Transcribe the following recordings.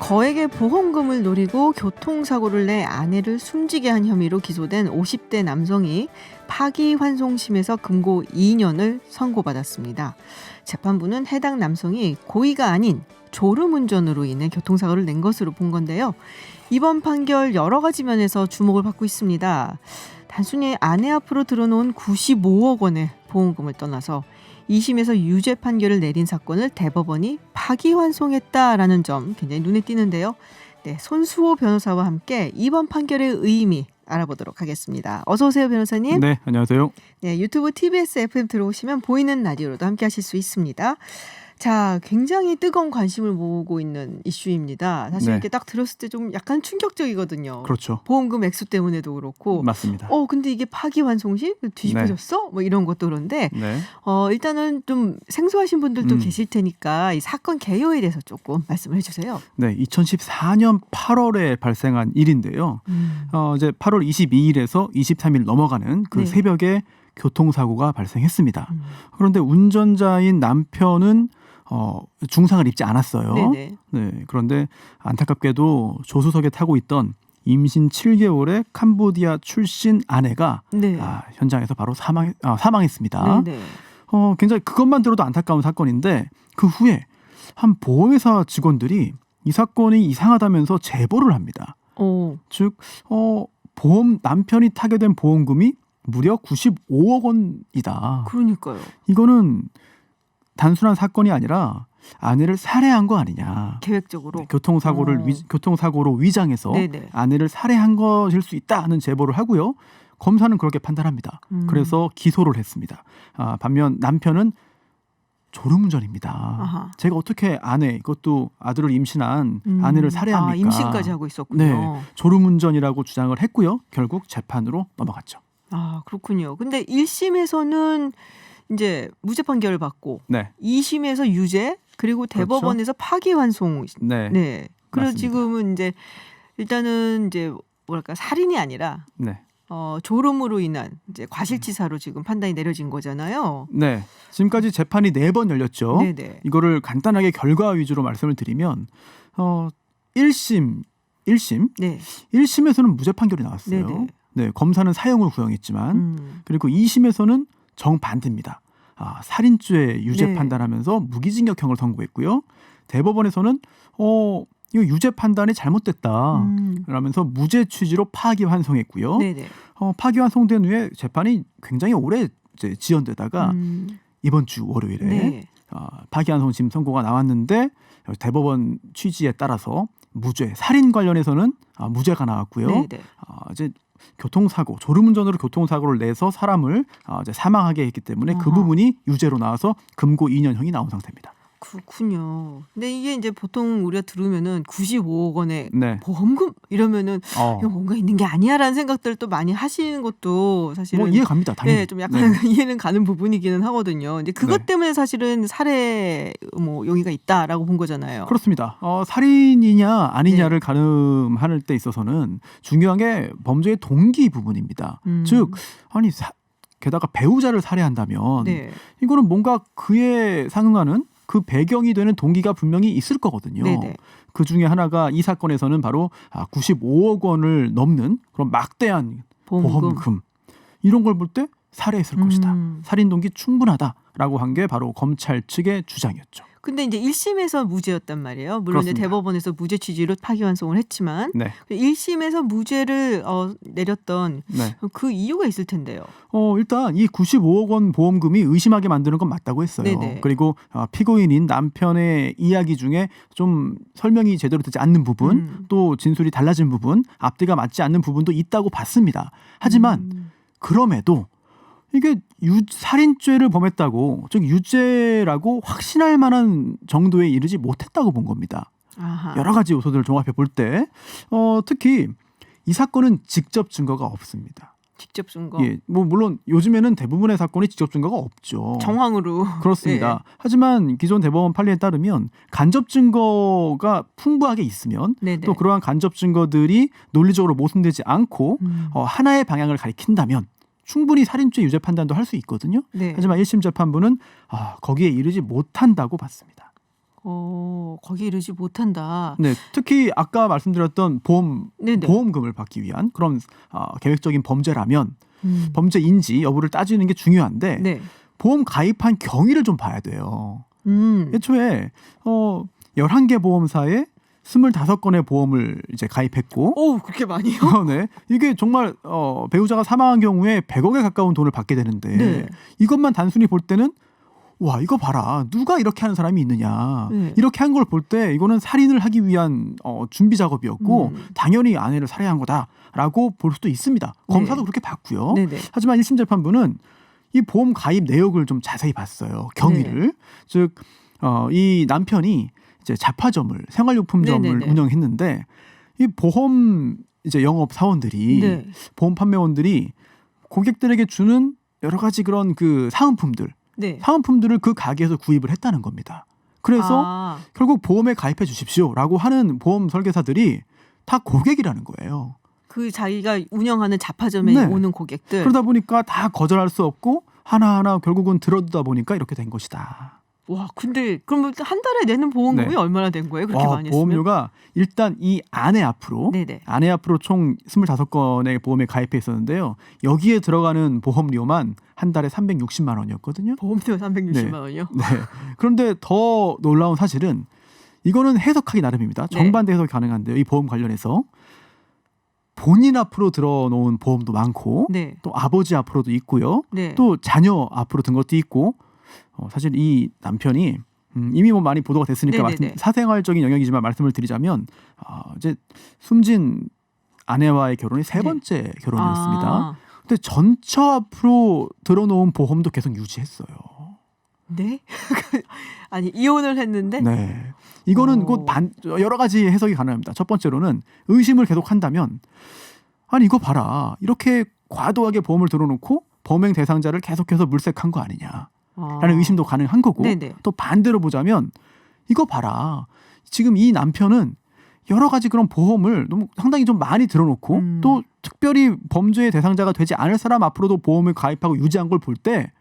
거액의 보험금을 노리고 교통사고를 내 아내를 숨지게 한 혐의로 기소된 50대 남성이 파기환송심에서 금고 2년을 선고받았습니다. 재판부는 해당 남성이 고의가 아닌 졸음운전으로 인해 교통사고를 낸 것으로 본 건데요. 이번 판결 여러 가지 면에서 주목을 받고 있습니다. 단순히 아내 앞으로 들어놓은 95억 원의 보험금을 떠나서 2심에서 유죄 판결을 내린 사건을 대법원이 파기환송했다라는 점 굉장히 눈에 띄는데요. 네, 손수호 변호사와 함께 이번 판결의 의미 알아보도록 하겠습니다. 어서 오세요, 변호사님. 네, 안녕하세요. 네, 유튜브 TBS FM 들어오시면 보이는 라디오로도 함께 하실 수 있습니다. 자, 굉장히 뜨거운 관심을 모으고 있는 이슈입니다. 사실 네. 이렇게 딱 들었을 때 좀 약간 충격적이거든요. 그렇죠. 보험금 액수 때문에도 그렇고. 맞습니다. 근데 이게 파기환송심? 뒤집어졌어? 뭐 이런 것도 그런데 네. 일단은 좀 생소하신 분들도 음. 계실 테니까 이 사건 개요에 대해서 조금 말씀을 해주세요. 네, 2014년 8월에 발생한 일인데요. 이제 8월 22일에서 23일 넘어가는 그 네. 새벽에 교통사고가 발생했습니다. 그런데 운전자인 남편은 중상을 입지 않았어요. 네네. 네, 그런데 안타깝게도 조수석에 타고 있던 임신 7개월의 캄보디아 출신 아내가 네. 현장에서 바로 사망했습니다. 네네. 굉장히 그것만 들어도 안타까운 사건인데 그 후에 한 보험회사 직원들이 이 사건이 이상하다면서 제보를 합니다. 즉 남편이 타게 된 보험금이 무려 95억 원이다. 그러니까요. 이거는 단순한 사건이 아니라 아내를 살해한 거 아니냐. 계획적으로. 교통사고로 위장해서 네네. 아내를 살해한 것일 수 있다는 제보를 하고요. 검사는 그렇게 판단합니다. 그래서 기소를 했습니다. 반면 남편은 졸음운전입니다. 아하. 제가 어떻게 그것도 아들을 임신한 아내를 살해합니까? 임신까지 하고 있었군요. 네, 졸음운전이라고 주장을 했고요. 결국 재판으로 넘어갔죠. 그렇군요. 근데 1심에서는 이제 무죄 판결을 받고 네, 2심에서 유죄 그리고 대법원에서 파기환송. 네, 네. 그래서 맞습니다. 지금은 이제 일단은 이제 뭐랄까 살인이 아니라 네, 졸음으로 인한 이제 과실치사로 지금 판단이 내려진 거잖아요. 네. 지금까지 재판이 4번 열렸죠. 네네. 이거를 간단하게 결과 위주로 말씀을 드리면 1심 네. 1심에서는 무죄 판결이 나왔어요. 네네. 네, 검사는 사형을 구형했지만 그리고 2심에서는 정반대입니다. 살인죄 유죄 네. 판단하면서 무기징역형을 선고했고요. 대법원에서는 이거 유죄 판단이 잘못됐다. 그러면서 무죄 취지로 파기환송했고요. 네네. 파기환송된 후에 재판이 굉장히 오래 이제 지연되다가 이번 주 월요일에 네. 파기환송심 선고가 나왔는데 대법원 취지에 따라서 살인 관련해서는 무죄가 나왔고요. 네네. 이제 졸음운전으로 교통사고를 내서 사람을 이제 사망하게 했기 때문에 그 아하. 부분이 유죄로 나와서 금고 2년형이 나온 상태입니다. 그렇군요. 근데 이게 이제 보통 우리가 들으면은 95억 원의 네. 보험금 이러면은 이거 뭔가 있는 게 아니야라는 생각들을 또 많이 하시는 것도 사실은 뭐 이해갑니다. 당연히. 네, 좀 약간 네. 이해는 가는 부분이기는 하거든요. 이제 그것 네. 때문에 사실은 살해 용의가 있다라고 본 거잖아요. 그렇습니다. 살인이냐 아니냐를 가늠할 때 있어서는 중요한 게 범죄의 동기 부분입니다. 즉 게다가 배우자를 살해한다면 네. 이거는 뭔가 그에 상응하는 그 배경이 되는 동기가 분명히 있을 거거든요. 네네. 그 중에 하나가 이 사건에서는 바로 95억 원을 넘는 그런 막대한 보험금. 이런 걸 볼 때 살해했을 것이다. 살인 동기 충분하다라고 한 게 바로 검찰 측의 주장이었죠. 근데 이제 1심에서 무죄였단 말이에요. 물론 이제 그렇습니다. 대법원에서 무죄 취지로 파기환송을 했지만 네. 1심에서 무죄를 내렸던 네. 그 이유가 있을 텐데요. 일단 이 95억 원 보험금이 의심하게 만드는 건 맞다고 했어요. 네네. 그리고 피고인인 남편의 이야기 중에 좀 설명이 제대로 되지 않는 부분, 또 진술이 달라진 부분, 앞뒤가 맞지 않는 부분도 있다고 봤습니다. 하지만 그럼에도 이게 살인죄를 범했다고, 즉 유죄라고 확신할 만한 정도에 이르지 못했다고 본 겁니다. 아하. 여러 가지 요소들을 종합해 볼 때 특히 이 사건은 직접 증거가 없습니다. 직접 증거. 예, 뭐 물론 요즘에는 대부분의 사건이 직접 증거가 없죠. 정황으로. 그렇습니다. 네. 하지만 기존 대법원 판례에 따르면 간접 증거가 풍부하게 있으면 네네. 또 그러한 간접 증거들이 논리적으로 모순되지 않고 하나의 방향을 가리킨다면 충분히 살인죄 유죄 판단도 할 수 있거든요. 네. 하지만 1심 재판부는 거기에 이르지 못한다고 봤습니다. 거기 이르지 못한다. 네, 특히 아까 말씀드렸던 네네. 보험금을 받기 위한 그런 계획적인 범죄라면 범죄인지 여부를 따지는 게 중요한데 네. 보험 가입한 경위를 좀 봐야 돼요. 애초에 11개 보험사에 25건의 보험을 이제 가입했고 오, 그렇게 많이요? 네. 이게 정말 배우자가 사망한 경우에 100억에 가까운 돈을 받게 되는데 네. 이것만 단순히 볼 때는 와, 이거 봐라. 누가 이렇게 하는 사람이 있느냐. 네. 이렇게 한 걸 볼 때 이거는 살인을 하기 위한 준비 작업이었고 당연히 아내를 살해한 거다라고 볼 수도 있습니다. 검사도 네. 그렇게 봤고요. 네네. 하지만 1심 재판부는 이 보험 가입 내역을 좀 자세히 봤어요. 경위를. 즉 이 남편이 이제 잡화점을 생활용품점을 네네네. 운영했는데 이 보험 이제 영업 사원들이 네. 보험 판매원들이 고객들에게 주는 여러 가지 그런 그 네. 사은품들을 그 가게에서 구입을 했다는 겁니다. 그래서 결국 보험에 가입해 주십시오라고 하는 보험 설계사들이 다 고객이라는 거예요. 그 자기가 운영하는 잡화점에 네. 오는 고객들. 그러다 보니까 다 거절할 수 없고 하나하나 결국은 들어두다 보니까 이렇게 된 것이다. 와, 근데 그러면 한 달에 내는 보험금이 네. 얼마나 된 거예요? 그렇게 많이 했으면? 보험료가 일단 이 아내 앞으로 네네. 아내 앞으로 총 25건의 보험에 가입해 있었는데요. 여기에 들어가는 보험료만 한 달에 360만 원이었거든요. 보험료 360만 원이요? 네. 그런데 더 놀라운 사실은 이거는 해석하기 나름입니다. 네. 정반대 해석이 가능한데요. 이 보험 관련해서 본인 앞으로 들어놓은 보험도 많고 네. 또 아버지 앞으로도 있고요. 네. 또 자녀 앞으로 든 것도 있고 사실 이 남편이 이미 뭐 많이 보도가 됐으니까 네네네. 사생활적인 영역이지만 말씀을 드리자면 이제 숨진 아내와의 결혼이 세 번째 결혼이었습니다. 근데 전처 앞으로 들어놓은 보험도 계속 유지했어요. 네? 아니, 이혼을 했는데? 네. 이거는 여러 가지 해석이 가능합니다. 첫 번째로는 의심을 계속 한다면 아니 이거 봐라. 이렇게 과도하게 보험을 들어놓고 범행 대상자를 계속해서 물색한 거 아니냐. 라는 의심도 가능한 거고 네네. 또 반대로 보자면 이거 봐라. 지금 이 남편은 여러 가지 그런 보험을 너무 상당히 좀 많이 들어놓고 또 특별히 범죄의 대상자가 되지 않을 사람 앞으로도 보험을 가입하고 유지한 걸 볼 때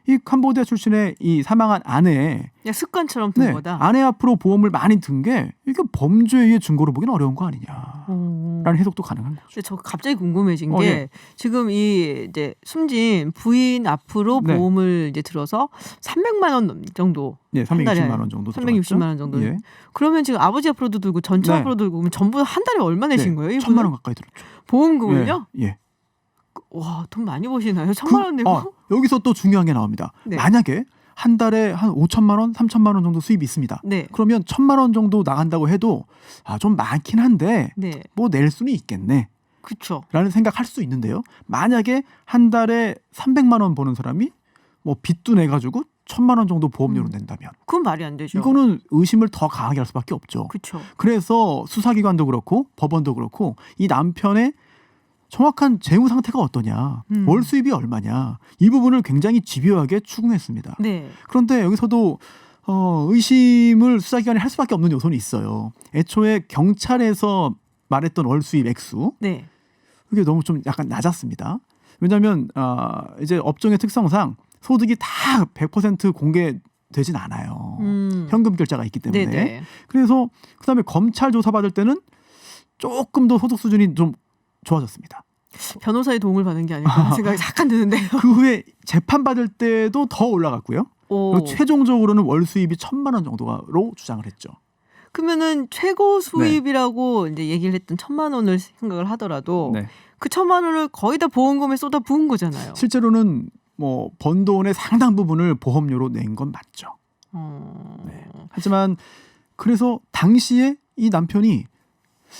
이 캄보디아 출신의 이 사망한 아내의 그냥 습관처럼 든 거다. 아내 앞으로 보험을 많이 든 게 이게 범죄의 증거로 보기는 어려운 거 아니냐라는 해석도 가능한 거죠. 근데 저 갑자기 궁금해진 게 예. 지금 이 이제 숨진 부인 앞으로 네. 보험을 이제 들어서 300만 원 정도. 네, 한 달에 360만 원 정도 360만 원 정도. 예. 그러면 지금 아버지 앞으로도 들고 전처 네. 앞으로 들고 그러면 전부 한 달에 얼마 내신 거예요? 1,000만 원 가까이 들었죠. 보험금을요? 예. 와, 돈 많이 버시나요? 1,000만 원 내고? 여기서 또 중요한 게 나옵니다. 네. 만약에 한 달에 한 5천만 원, 3천만 원 정도 수입이 있습니다. 네. 그러면 1,000만 원 정도 나간다고 해도 좀 많긴 한데 네. 뭐 낼 수는 있겠네. 그렇죠. 라는 생각할 수 있는데요. 만약에 한 달에 300만 원 버는 사람이 뭐 빚도 내가지고 1,000만 원 정도 보험료로 낸다면 그건 말이 안 되죠. 이거는 의심을 더 강하게 할 수밖에 없죠. 그렇죠. 그래서 수사기관도 그렇고 법원도 그렇고 이 남편의 정확한 재무 상태가 어떠냐, 월 수입이 얼마냐 이 부분을 굉장히 집요하게 추궁했습니다. 네. 그런데 여기서도 의심을 수사기관이 할 수밖에 없는 요소는 있어요. 애초에 경찰에서 말했던 월 수입 액수 네. 그게 너무 좀 약간 낮았습니다. 왜냐하면 이제 업종의 특성상 소득이 다 100% 공개되진 않아요. 현금 결제가 있기 때문에. 네네. 그래서 그다음에 검찰 조사 받을 때는 조금 더 소득 수준이 좀 좋아졌습니다. 변호사의 도움을 받는 게 아닐까 하는 생각이 잠깐 드는데요. 그 후에 재판 받을 때도 더 올라갔고요. 그리고 최종적으로는 월 수입이 1,000만 원 정도로 주장을 했죠. 그러면은 최고 수입이라고 이제 얘기를 했던 1,000만 원을 생각을 하더라도 네. 그 1,000만 원을 거의 다 보험금에 쏟아 부은 거잖아요. 실제로는 뭐 번 돈의 상당 부분을 보험료로 낸 건 맞죠. 네. 하지만 그래서 당시에 이 남편이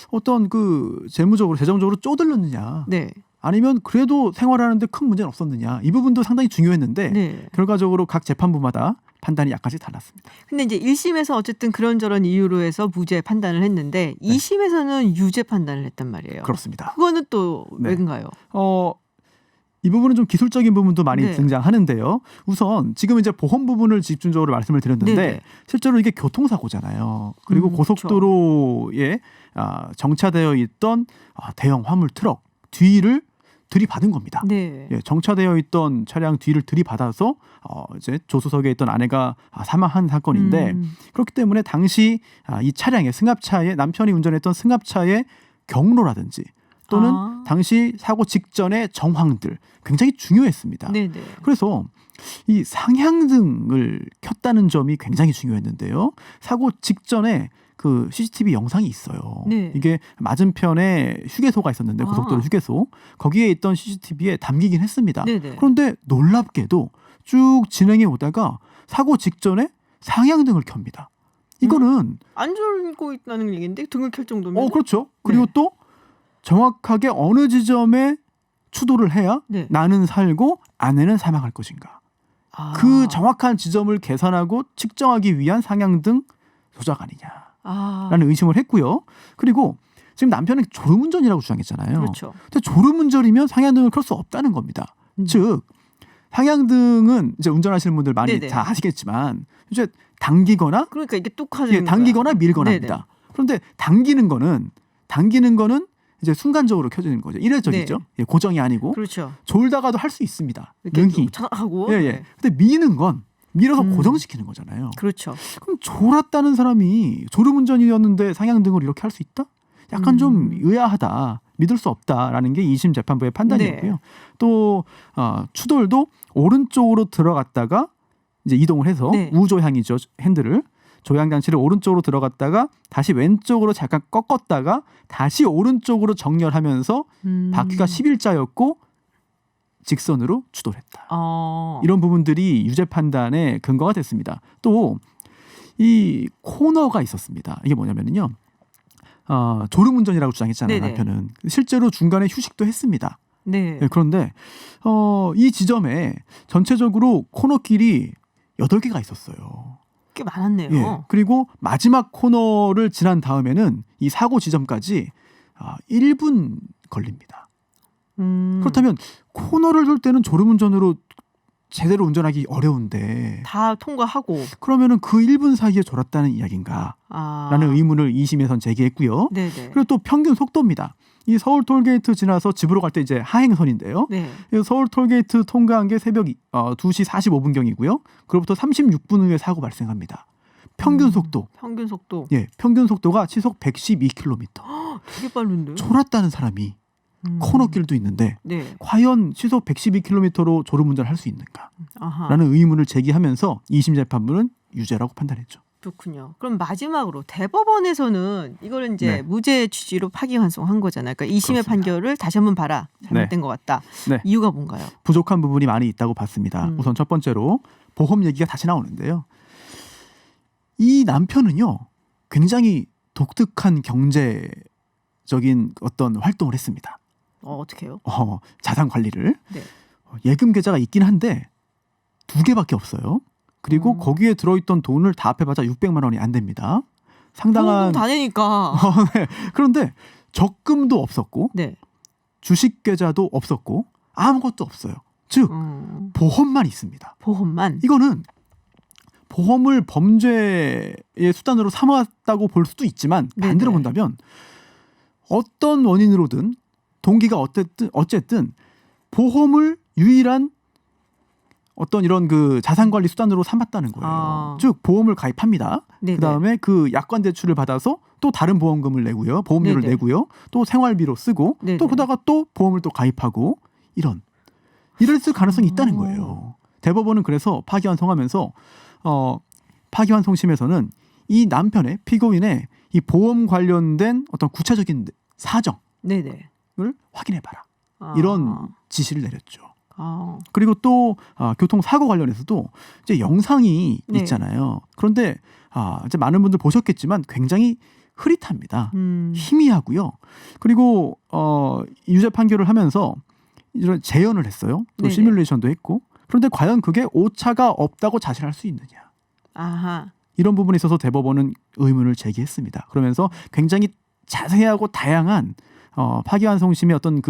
어떤 그 재정적으로 쪼들렸느냐, 네. 아니면 그래도 생활하는데 큰 문제는 없었느냐 이 부분도 상당히 중요했는데 네. 결과적으로 각 재판부마다 판단이 약간씩 달랐습니다. 근데 이제 1심에서 어쨌든 그런저런 이유로 해서 무죄 판단을 했는데 2심에서는 유죄 판단을 했단 말이에요. 그렇습니다. 그거는 또 네. 왜인가요? 이 부분은 좀 기술적인 부분도 많이 네. 등장하는데요. 우선 지금 이제 보험 부분을 집중적으로 말씀을 드렸는데 네네. 실제로 이게 교통사고잖아요. 그리고 고속도로에 정차되어 있던 대형 화물 트럭 뒤를 들이받은 겁니다. 네. 예, 정차되어 있던 차량 뒤를 들이받아서 이제 조수석에 있던 아내가 사망한 사건인데 그렇기 때문에 당시 이 차량의 승합차에 남편이 운전했던 승합차의 경로라든지 또는 당시 사고 직전의 정황들 굉장히 중요했습니다. 네네. 그래서 이 상향등을 켰다는 점이 굉장히 중요했는데요. 사고 직전에 그 CCTV 영상이 있어요. 네. 이게 맞은편에 휴게소가 있었는데 고속도로 휴게소 거기에 있던 CCTV에 담기긴 했습니다. 네네. 그런데 놀랍게도 쭉 진행해 오다가 사고 직전에 상향등을 켭니다. 이거는 안 졸고 있다는 얘기인데 등을 켤 정도면. 그렇죠. 그리고 또 정확하게 어느 지점에 추돌을 해야 네. 나는 살고 아내는 사망할 것인가. 그 정확한 지점을 계산하고 측정하기 위한 상향등 조작 아니냐라는 의심을 했고요. 그리고 지금 남편은 졸음운전이라고 주장했잖아요. 그렇죠. 근데 졸음운전이면 상향등을 켤 수 없다는 겁니다. 즉 상향등은 이제 운전하시는 분들 많이 네네. 다 아시겠지만 이제 당기거나 그러니까 이게 뚝 하는 당기거나 밀거나 네네. 합니다. 그런데 당기는 거는 이제 순간적으로 켜지는 거죠. 이례적이죠. 네. 예, 고정이 아니고 그렇죠. 졸다가도 할 수 있습니다. 이렇게 능히. 하고. 예, 예. 근데 미는 건 밀어서 고정시키는 거잖아요. 그렇죠. 그럼 졸았다는 사람이 졸음운전이었는데 상향등을 이렇게 할 수 있다? 약간 좀 의아하다. 믿을 수 없다라는 게 2심 재판부의 판단이었고요. 네. 또 추돌도 오른쪽으로 들어갔다가 이제 이동을 해서 네. 우조향이죠. 핸들을. 조향 장치를 오른쪽으로 들어갔다가 다시 왼쪽으로 잠깐 꺾었다가 다시 오른쪽으로 정렬하면서 바퀴가 11자였고 직선으로 추돌했다. 이런 부분들이 유죄 판단의 근거가 됐습니다. 또 이 코너가 있었습니다. 이게 뭐냐면요. 졸음운전이라고 주장했잖아요. 네네. 남편은. 실제로 중간에 휴식도 했습니다. 네. 네, 그런데 이 지점에 전체적으로 코너길이 8개가 있었어요. 꽤 많았네요. 예, 그리고 마지막 코너를 지난 다음에는 이 사고 지점까지 1분 걸립니다. 그렇다면 코너를 돌 때는 졸음운전으로 제대로 운전하기 어려운데 다 통과하고. 그러면은 그 1분 사이에 졸았다는 이야기인가? 라는 의문을 2심에선 제기했고요. 네네. 그리고 또 평균 속도입니다. 이 서울 톨게이트 지나서 집으로 갈 때 이제 하행선인데요. 네. 서울 톨게이트 통과한 게 새벽 2시 45분경이고요. 그로부터 36분 후에 사고 발생합니다. 평균 속도. 평균 속도. 예, 평균 속도가 시속 112km. 되게 빠른데. 졸았다는 사람이 코너길도 있는데 네. 과연 시속 112km로 졸음운전을 할 수 있는가? 라는 의문을 제기하면서 2심 재판부는 유죄라고 판단했죠. 그렇군요. 그럼 마지막으로 대법원에서는 이걸 이제 네. 무죄 취지로 파기환송한 거잖아요. 그러니까 2심의 그렇습니다. 판결을 다시 한번 봐라. 잘못된 것 같다. 네. 이유가 뭔가요? 부족한 부분이 많이 있다고 봤습니다. 우선 첫 번째로 보험 얘기가 다시 나오는데요. 이 남편은요. 굉장히 독특한 경제적인 어떤 활동을 했습니다. 어떻게 해요? 자산 관리를. 네. 예금 계좌가 있긴 한데 2개밖에 없어요. 그리고 거기에 들어있던 돈을 다 합해봤자 600만 원이 안 됩니다. 상당한. 다 내니까. 네. 그런데 적금도 없었고 네. 주식 계좌도 없었고 아무것도 없어요. 즉 보험만 있습니다. 보험만. 이거는 보험을 범죄의 수단으로 삼았다고 볼 수도 있지만 반대로 네네. 본다면 어떤 원인으로든 동기가 어쨌든 보험을 유일한 어떤 이런 그 자산 관리 수단으로 삼았다는 거예요. 즉 보험을 가입합니다. 네네. 그다음에 그 약관 대출을 받아서 또 다른 보험금을 내고요. 보험료를 네네. 내고요. 또 생활비로 쓰고 네네. 또 그러다가 또 보험을 또 가입하고 이랬을 가능성이 있다는 거예요. 대법원은 그래서 파기환송하면서 파기환송심에서는 이 남편의 피고인의 이 보험 관련된 어떤 구체적인 사정을 네네. 확인해봐라. 이런 지시를 내렸죠. 아. 그리고 또 교통사고 관련해서도 이제 영상이 네. 있잖아요. 그런데 이제 많은 분들 보셨겠지만 굉장히 흐릿합니다. 희미하고요. 그리고 유죄 판결을 하면서 이런 재연을 했어요. 또 네네. 시뮬레이션도 했고. 그런데 과연 그게 오차가 없다고 자신할 수 있느냐. 아하. 이런 부분에 있어서 대법원은 의문을 제기했습니다. 그러면서 굉장히 자세하고 다양한 파기환송심의 어떤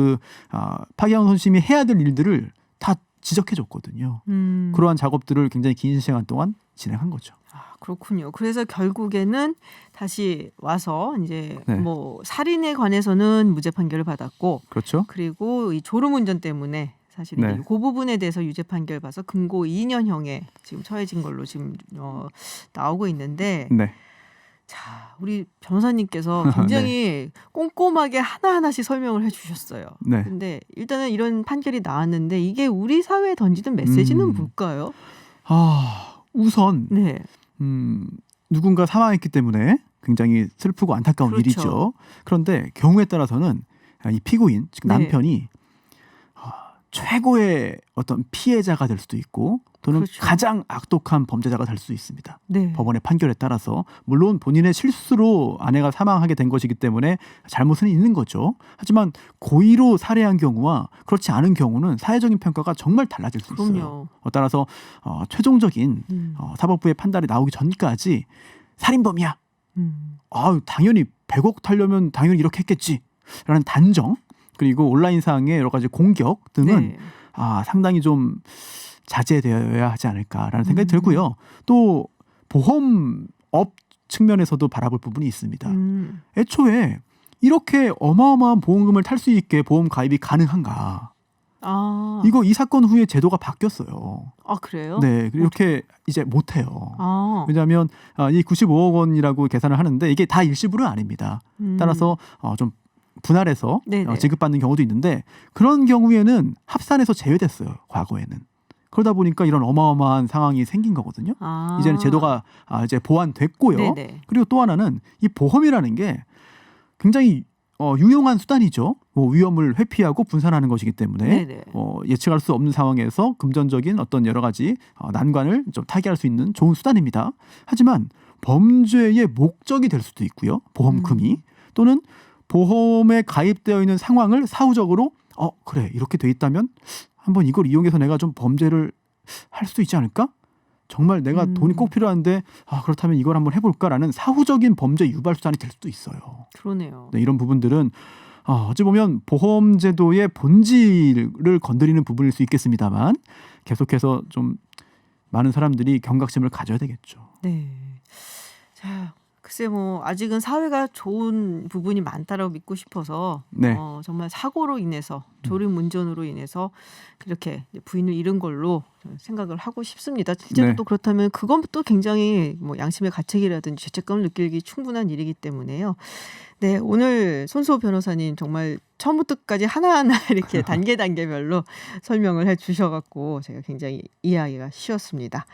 파기환송심이 해야 될 일들을 다 지적해줬거든요. 그러한 작업들을 굉장히 긴 시간 동안 진행한 거죠. 그렇군요. 그래서 결국에는 다시 와서 이제 네. 뭐 살인에 관해서는 무죄 판결을 받았고, 그렇죠. 그리고 이 졸음운전 때문에 사실 네. 그 부분에 대해서 유죄 판결 봐서 금고 2년형에 지금 처해진 걸로 지금 나오고 있는데, 네. 자, 우리 변호사님께서 굉장히 꼼꼼하게 하나하나씩 설명을 해주셨어요. 네. 근데 일단은 이런 판결이 나왔는데 이게 우리 사회에 던지는 메시지는 뭘까요? 우선 네. 누군가 사망했기 때문에 굉장히 슬프고 안타까운 그렇죠. 일이죠. 그런데 경우에 따라서는 이 피고인, 즉 네. 남편이 최고의 어떤 피해자가 될 수도 있고 또는 그렇죠. 가장 악독한 범죄자가 될 수 있습니다. 네. 법원의 판결에 따라서 물론 본인의 실수로 아내가 사망하게 된 것이기 때문에 잘못은 있는 거죠. 하지만 고의로 살해한 경우와 그렇지 않은 경우는 사회적인 평가가 정말 달라질 수 있어요. 그럼요. 따라서 최종적인 사법부의 판단이 나오기 전까지 살인범이야. 당연히 100억 타려면 당연히 이렇게 했겠지. 라는 단정 그리고 온라인상의 여러 가지 공격 등은 네. 상당히 좀 자제되어야 하지 않을까라는 생각이 들고요. 또 보험업 측면에서도 바라볼 부분이 있습니다. 애초에 이렇게 어마어마한 보험금을 탈 수 있게 보험 가입이 가능한가? 이 사건 후에 제도가 바뀌었어요. 그래요? 네, 이렇게 이제 못해요. 왜냐하면 이 95억 원이라고 계산을 하는데 이게 다 일시불은 아닙니다. 따라서 좀 분할해서 지급받는 경우도 있는데 그런 경우에는 합산해서 제외됐어요. 과거에는. 그러다 보니까 이런 어마어마한 상황이 생긴 거거든요. 이제는 제도가 이제 보완됐고요. 네네. 그리고 또 하나는 이 보험이라는 게 굉장히 유용한 수단이죠. 위험을 회피하고 분산하는 것이기 때문에 예측할 수 없는 상황에서 금전적인 어떤 여러 가지 난관을 좀 타개할 수 있는 좋은 수단입니다. 하지만 범죄의 목적이 될 수도 있고요. 보험금이 또는 보험에 가입되어 있는 상황을 사후적으로 그래 이렇게 돼 있다면 한번 이걸 이용해서 내가 좀 범죄를 할 수도 있지 않을까? 정말 내가 돈이 꼭 필요한데 그렇다면 이걸 한번 해볼까라는 사후적인 범죄 유발 수단이 될 수도 있어요. 그러네요. 네, 이런 부분들은 어찌 보면 보험제도의 본질을 건드리는 부분일 수 있겠습니다만 계속해서 좀 많은 사람들이 경각심을 가져야 되겠죠. 네. 자, 글쎄 아직은 사회가 좋은 부분이 많다라고 믿고 싶어서 정말 사고로 인해서 졸음운전으로 인해서 이렇게 부인을 잃은 걸로 생각을 하고 싶습니다. 실제로 또 그렇다면 그건 또 굉장히 양심의 가책이라든지 죄책감을 느끼기 충분한 일이기 때문에요. 네, 오늘 손수호 변호사님 정말 처음부터 끝까지 하나하나 이렇게 단계별로 설명을 해주셔갖고 제가 굉장히 이해하기가 쉬웠습니다.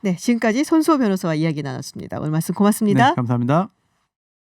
네, 지금까지 손수호 변호사와 이야기 나눴습니다. 오늘 말씀 고맙습니다. 네, 감사합니다.